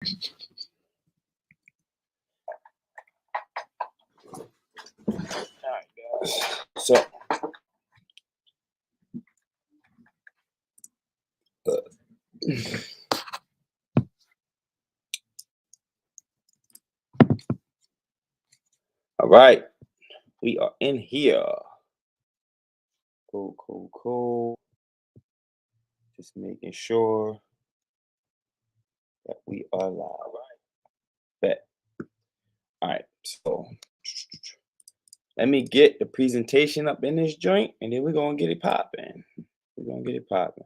All right, guys. So, all right, we are in here. Cool, cool, cool. Just making sure that we are live. Bet. All right, so let me get the presentation up in this joint, and then we're gonna get it popping. We're gonna get it popping.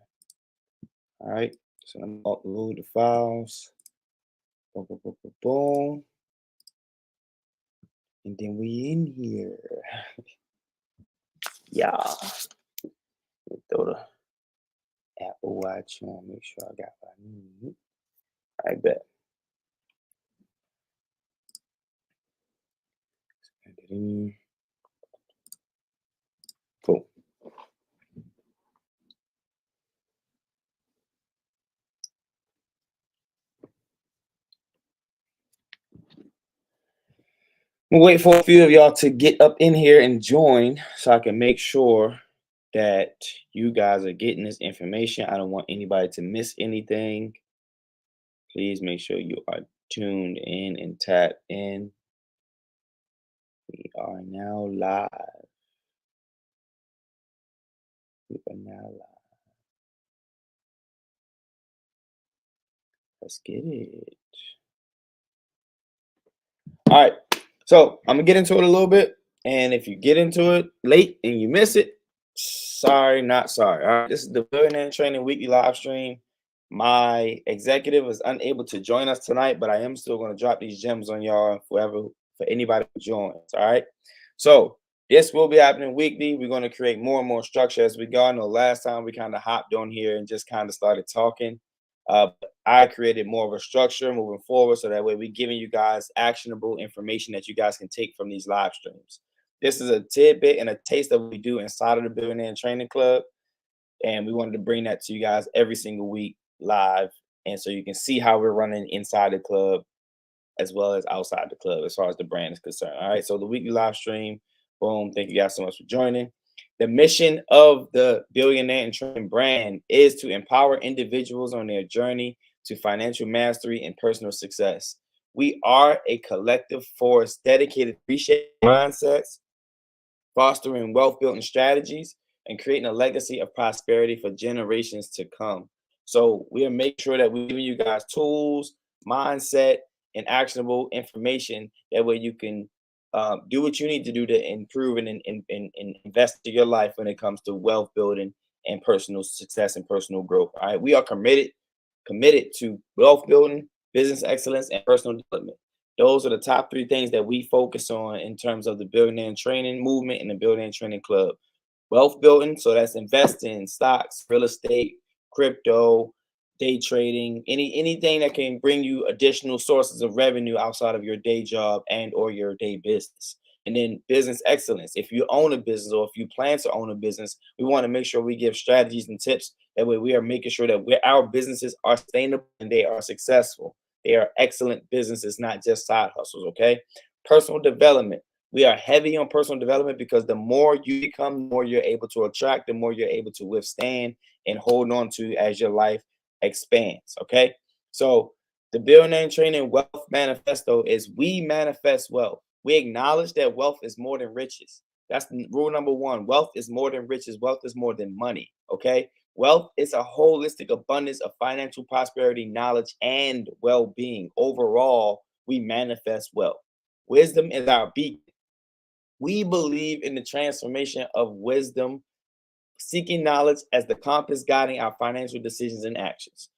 All right, so let me upload the files. Boom, boom, boom, boom, boom. And then we in here. Yeah. Throw the Apple Watch on, make sure I got what I need. I bet. Cool. We'll wait for a few of y'all to get up in here and join so I can make sure that you guys are getting this information. I don't want anybody to miss anything. Please make sure you are tuned in and tapped in. We are now live. We are now live. Let's get it. All right. So I'm gonna get into it a little bit. And if you get into it late and you miss it, sorry, not sorry. All right. This is the Billionaire Training Weekly Live Stream. My executive is unable to join us tonight, but I am still going to drop these gems on y'all for anybody who joins. All right. So this will be happening weekly. We're going to create more and more structure as we go. I know last time we kind of hopped on here and just kind of started talking. I created more of a structure moving forward, so that way we're giving you guys actionable information that you guys can take from these live streams. This is a tidbit and a taste of what we do inside of the Billionaire Training Club, and we wanted to bring that to you guys every single week live, and so you can see how we're running inside the club as well as outside the club as far as the brand is concerned. All right, so the weekly live stream, boom. Thank you guys so much for joining. The mission of the Billionaire and Training brand is to empower individuals on their journey to financial mastery and personal success. We are a collective force dedicated to reshaping mindsets, fostering wealth building strategies, and creating a legacy of prosperity for generations to come. So we are making sure that we're giving you guys tools, mindset, and actionable information. That way you can do what you need to do to improve and invest in your life when it comes to wealth building and personal success and personal growth. All right, we are committed to wealth building, business excellence, and personal development. Those are the top three things that we focus on in terms of the Billionaire and Training movement and the Billionaire and Training Club. Wealth building, so that's investing in stocks, real estate, crypto, day trading, anything that can bring you additional sources of revenue outside of your day job and or your day business. And then business excellence. If you own a business or if you plan to own a business, we want to make sure we give strategies and tips. That way we are making sure that our businesses are sustainable and they are successful. They are excellent businesses, not just side hustles, okay? Personal development. We are heavy on personal development because the more you become, the more you're able to attract, the more you're able to withstand and hold on to as your life expands, okay? So the Billionaire Training Wealth Manifesto is we manifest wealth. We acknowledge that wealth is more than riches. That's rule number one. Wealth is more than riches. Wealth is more than money, okay? Wealth is a holistic abundance of financial prosperity, knowledge, and well-being. Overall, we manifest wealth. Wisdom is our beacon. We believe in the transformation of wisdom, seeking knowledge as the compass guiding our financial decisions and actions.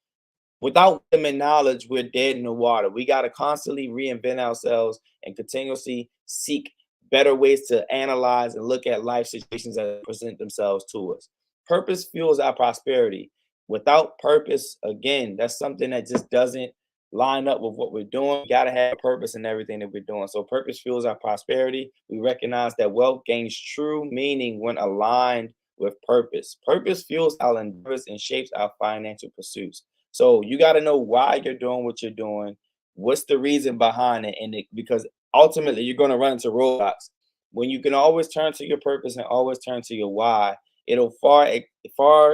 Without wisdom and knowledge, we're dead in the water. We got to constantly reinvent ourselves and continuously seek better ways to analyze and look at life situations that present themselves to us. Purpose fuels our prosperity. Without purpose, again, that's something that just doesn't line up with what we're doing. We got to have a purpose in everything that we're doing. So purpose fuels our prosperity. We recognize that wealth gains true meaning when aligned with purpose. Purpose fuels our endeavors and shapes our financial pursuits. So you got to know why you're doing what you're doing. What's the reason behind it? Because ultimately you're going to run into roadblocks. When you can always turn to your purpose and always turn to your why, it'll far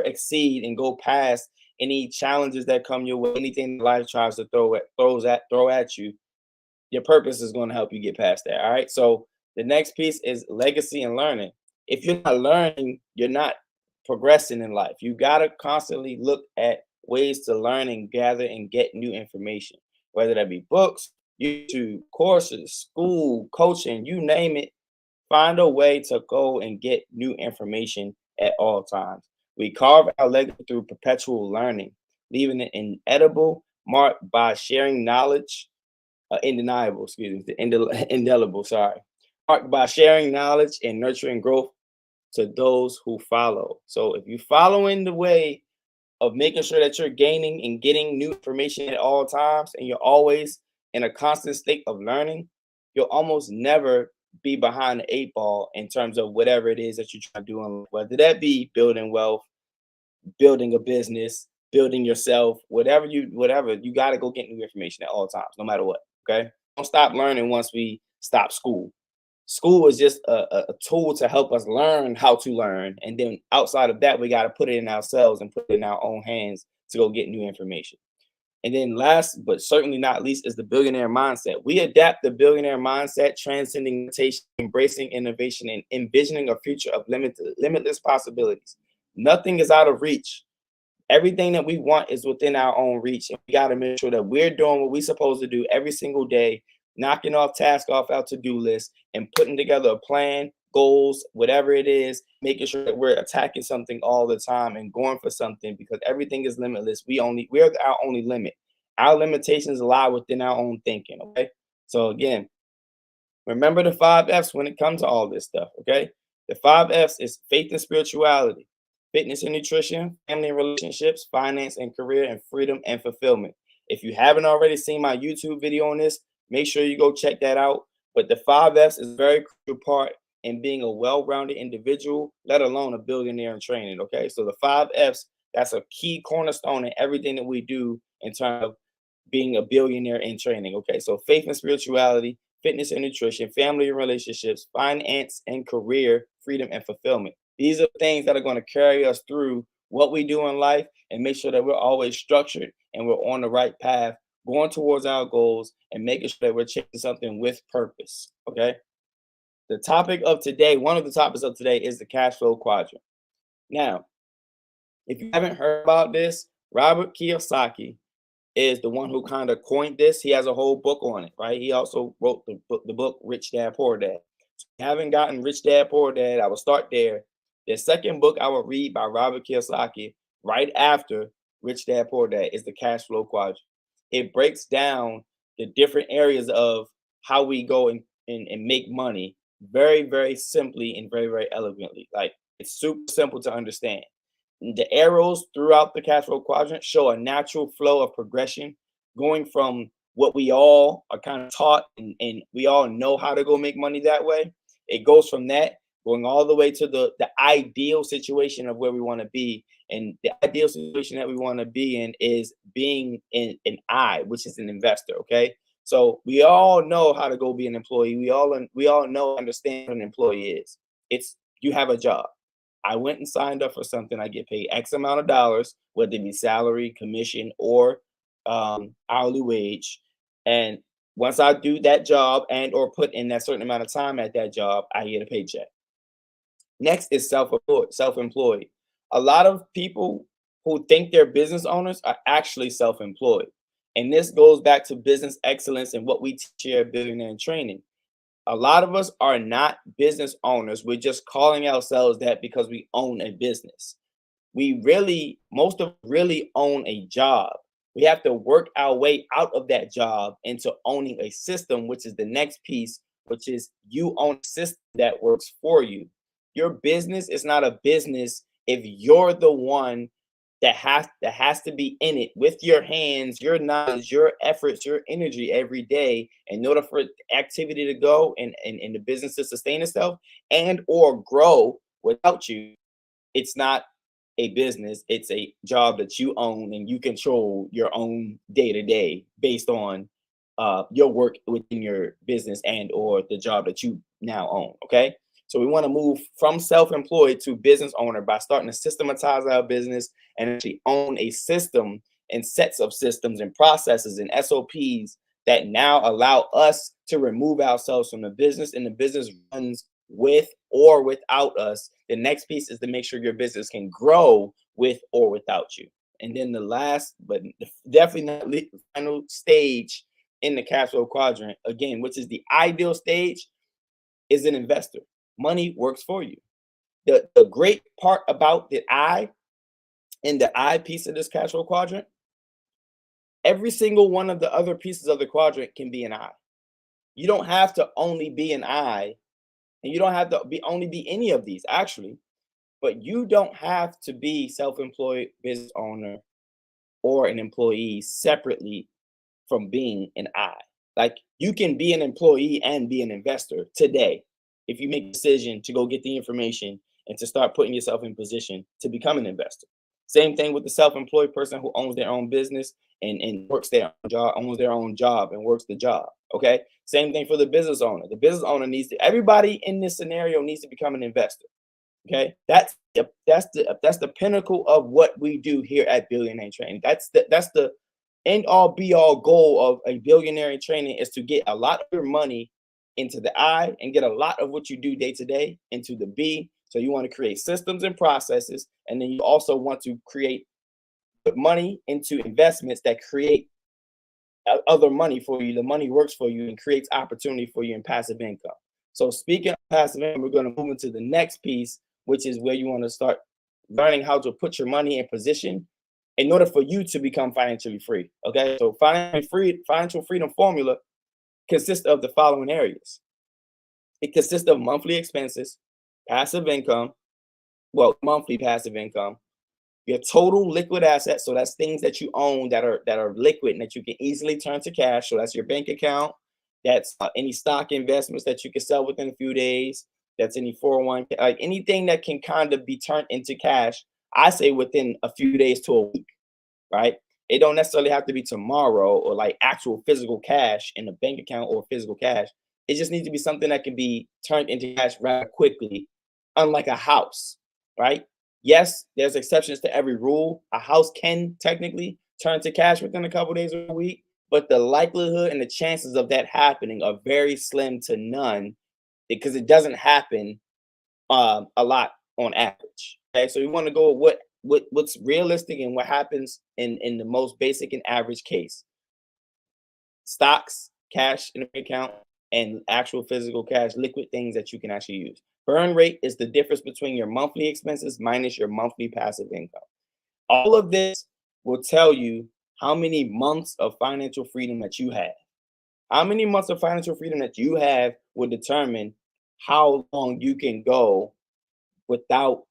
exceed and go past any challenges that come your way, anything life tries to throw at you. Your purpose is going to help you get past that. All right. So the next piece is legacy and learning. If you're not learning, you're not progressing in life. You got to constantly look at ways to learn and gather and get new information, whether that be books, YouTube, courses, school, coaching, you name it. Find a way to go and get new information at all times. We carve our legacy through perpetual learning, leaving it inedible, marked by sharing knowledge, indeniable, excuse me, indelible, sorry, marked by sharing knowledge and nurturing growth to those who follow. So if you follow in the way of making sure that you're gaining and getting new information at all times, and you're always in a constant state of learning, you'll almost never be behind the eight ball in terms of whatever it is that you're trying to do in life, whether that be building wealth, building a business, building yourself, whatever you got to go get new information at all times, no matter what. Okay, don't stop learning once we stop school. School is just a tool to help us learn how to learn, and then outside of that, we got to put it in ourselves and put it in our own hands to go get new information. And then last but certainly not least is the billionaire mindset. We adapt the billionaire mindset, transcending limitation, embracing innovation, and envisioning a future of limitless possibilities. Nothing is out of reach. Everything that we want is within our own reach. And we got to make sure that we're doing what we're supposed to do every single day, knocking off tasks off our to-do list and putting together a plan, goals, whatever it is, making sure that we're attacking something all the time and going for something, because everything is limitless. We're our only limit. Our limitations lie within our own thinking. Okay. So again, remember the 5 F's when it comes to all this stuff. Okay. The 5 F's is faith and spirituality, fitness and nutrition, family and relationships, finance and career, and freedom and fulfillment. If you haven't already seen my YouTube video on this, make sure you go check that out. But the 5 F's is a very crucial part in being a well-rounded individual, let alone a billionaire in training. Okay. So the 5 F's, that's a key cornerstone in everything that we do in terms of being a billionaire in training. Okay. So faith and spirituality, fitness and nutrition, family and relationships, finance and career, freedom and fulfillment. These are things that are going to carry us through what we do in life and make sure that we're always structured and we're on the right path, going towards our goals and making sure that we're chasing something with purpose. Okay. The topic of today, one of the topics of today, is the cash flow quadrant. Now, if you haven't heard about this, Robert Kiyosaki is the one who kind of coined this. He has a whole book on it, right? He also wrote the book Rich Dad Poor Dad. So if you haven't gotten Rich Dad Poor Dad, I will start there. The second book I will read by Robert Kiyosaki right after Rich Dad Poor Dad is the cash flow quadrant. It breaks down the different areas of how we go and make money very, very simply and very, very elegantly. Like, it's super simple to understand. The arrows throughout the cash flow quadrant show a natural flow of progression, going from what we all are kind of taught and we all know how to go make money that way. It goes from that going all the way to the ideal situation of where we want to be. And the ideal situation that we want to be in is being in an I, which is an investor. Okay. So we all know how to go be an employee. We all know, understand what an employee is. It's, you have a job. I went and signed up for something. I get paid X amount of dollars, whether it be salary, commission, or hourly wage. And once I do that job and or put in that certain amount of time at that job, I get a paycheck. Next is self-employed. A lot of people who think they're business owners are actually self-employed. And this goes back to business excellence and what we teach here at Billionaire in Training. A lot of us are not business owners. We're just calling ourselves that because we own a business. Most of us really own a job. We have to work our way out of that job into owning a system, which is the next piece, which is you own a system that works for you. Your business is not a business if you're the one that has to be in it with your hands, your knowledge, your efforts, your energy every day in order for activity to go and the business to sustain itself and or grow without you. It's not a business. It's a job that you own and you control your own day to day based on your work within your business and or the job that you now own. Okay. So we want to move from self-employed to business owner by starting to systematize our business and actually own a system and sets of systems and processes and SOPs that now allow us to remove ourselves from the business, and the business runs with or without us. The next piece is to make sure your business can grow with or without you. And then the last, but definitely not the final stage in the cash flow quadrant, again, which is the ideal stage, is an investor. Money works for you. The great part about the I in the I piece of this cash flow quadrant, every single one of the other pieces of the quadrant can be an I. You don't have to only be an I, and you don't have to only be any of these actually, but you don't have to be self-employed business owner or an employee separately from being an I. Like, you can be an employee and be an investor today if you make a decision to go get the information and to start putting yourself in position to become an investor. Same thing with the self-employed person who owns their own business and works their own job, owns their own job and works the job. Okay. Same thing for the business owner. The business owner needs to, everybody in this scenario needs to become an investor. Okay. That's the pinnacle of what we do here at Billionaire Training. That's the end all be all goal of a billionaire training, is to get a lot of your money into the I and get a lot of what you do day to day into the B. So you want to create systems and processes, and then you also want to put money into investments that create other money for you. The money works for you and creates opportunity for you in passive income. So speaking of passive income, we're going to move into the next piece, which is where you want to start learning how to put your money in position in order for you to become financially free. Okay, so financial freedom formula consists of the following areas. It consists of monthly expenses, passive income, monthly passive income, your total liquid assets. So that's things that you own that are liquid and that you can easily turn to cash. So that's your bank account. That's any stock investments that you can sell within a few days. That's any 401k, like anything that can kind of be turned into cash. I say within a few days to a week, right? It don't necessarily have to be tomorrow or like actual physical cash in a bank account or physical cash. It just needs to be something that can be turned into cash rather quickly, unlike a house, right? Yes, there's exceptions to every rule. A house can technically turn to cash within a couple days or a week, but the likelihood and the chances of that happening are very slim to none, because it doesn't happen a lot on average. Okay, so we want to go with what's realistic and what happens in the most basic and average case. Stocks, cash in the account, and actual physical cash, liquid things that you can actually use. Burn rate is the difference between your monthly expenses minus your monthly passive income. All of this will tell you how many months of financial freedom that you have. How many months of financial freedom that you have will determine how long you can go without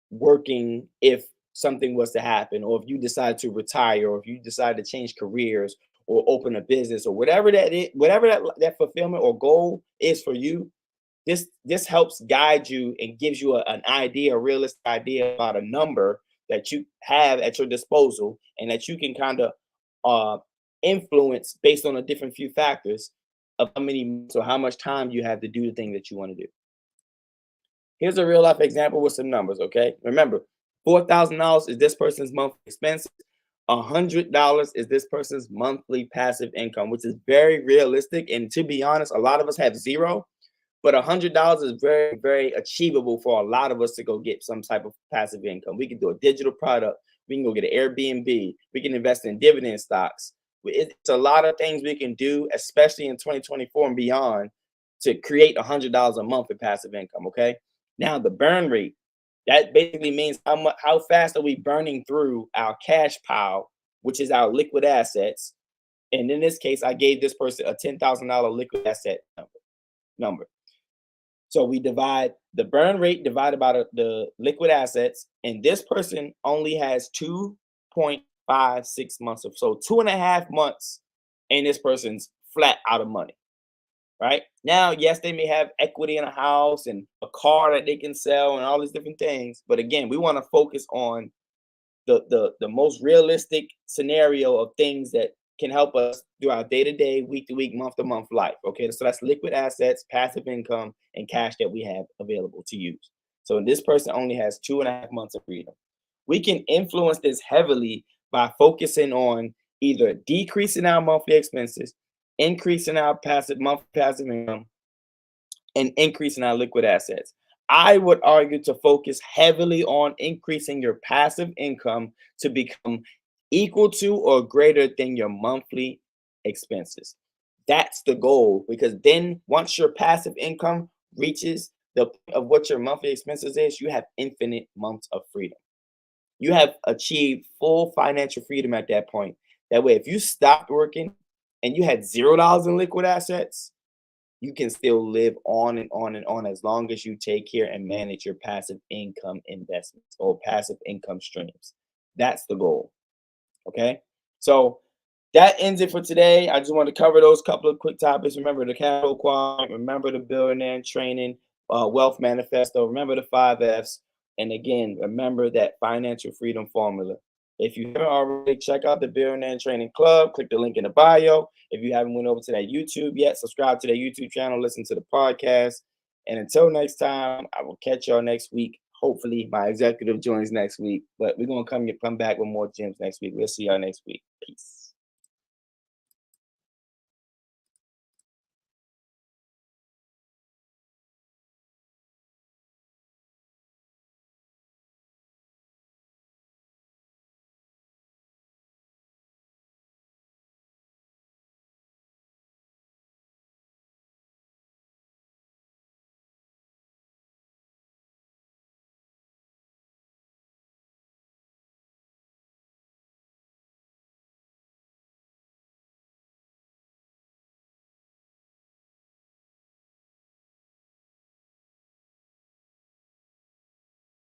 working if something was to happen, or if you decide to retire, or if you decide to change careers or open a business, or whatever that is, whatever that fulfillment or goal is for you. This helps guide you and gives you an idea, a realistic idea about a number that you have at your disposal and that you can kind of influence based on a different few factors of how many, so how much time you have to do the thing that you want to do. Here's a real life example with some numbers. Okay, remember, $4,000 is this person's monthly expense. $100 is this person's monthly passive income, which is very realistic. And to be honest, a lot of us have zero, but $100 is very, very achievable for a lot of us to go get some type of passive income. We can do a digital product. We can go get an Airbnb. We can invest in dividend stocks. It's a lot of things we can do, especially in 2024 and beyond, to create $100 a month in passive income. Okay. Now the burn rate, that basically means how fast are we burning through our cash pile, which is our liquid assets. And in this case, I gave this person a $10,000 liquid asset number. So we divide the burn rate divided by the liquid assets, and this person only has 2.56 months of, so 2.5 months, and this person's flat out of money. Right now, yes, they may have equity in a house and a car that they can sell and all these different things. But again, we want to focus on the most realistic scenario of things that can help us do our day-to-day, week-to-week, month-to-month life. Okay, so that's liquid assets, passive income, and cash that we have available to use. So this person only has 2.5 months of freedom. We can influence this heavily by focusing on either decreasing our monthly expenses, increasing our monthly passive income, and increasing our liquid assets. I would argue to focus heavily on increasing your passive income to become equal to or greater than your monthly expenses. That's the goal, because then once your passive income reaches the point of what your monthly expenses is, you have infinite months of freedom. You have achieved full financial freedom at that point. That way, if you stopped working and you had $0 in liquid assets, you can still live on and on and on as long as you take care and manage your passive income investments or passive income streams. That's the goal. Okay. So that ends it for today. I just want to cover those couple of quick topics. Remember the capital quadrant, remember the billionaire training, wealth manifesto, remember the 5 F's. And again, remember that financial freedom formula. If you haven't already, check out the Billionaire Training Club. Click the link in the bio. If you haven't went over to that YouTube yet, subscribe to that YouTube channel, listen to the podcast. And until next time, I will catch y'all next week. Hopefully, my executive joins next week. But we're gonna come back with more gems next week. We'll see y'all next week. Peace.